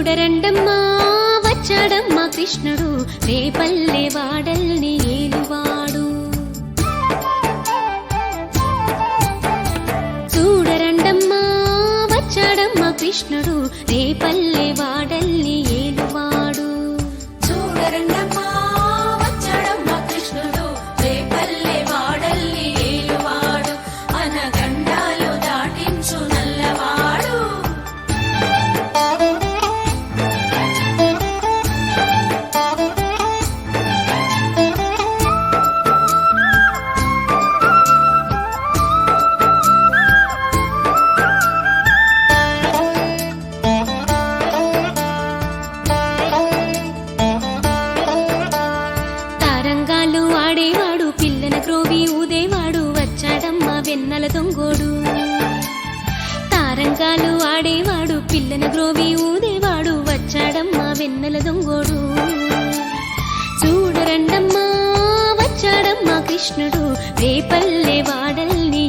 చూడరండమ్మా వచ్చాడమ్మా కృష్ణుడు రేపల్లె వాడల్ని ఏలువాడు. చూడరండమ్మా వచ్చాడమ్మా కృష్ణుడు రేపల్లె వాడల్ని ఏలువాడు. చూడరండమ్మా వచ్చాడమ్మా కృష్ణుడు రేపల్లె వాడల్ని ఏలువాడు. అనగండాలు దాటించు నల్లవాడు. తారంగాలు ఆడేవాడు పిల్లన క్రోవి ఊదేవాడు వచ్చాడమ్మా వెన్నెల దొంగోడు. తారంగాలు ఆడేవాడు పిల్లన గ్రోవి ఊదేవాడు వచ్చాడమ్మా వెన్నెల దొంగోడు. చూడరండమ్మా వచ్చాడమ్మా కృష్ణుడు రేపల్లె వాడల్ని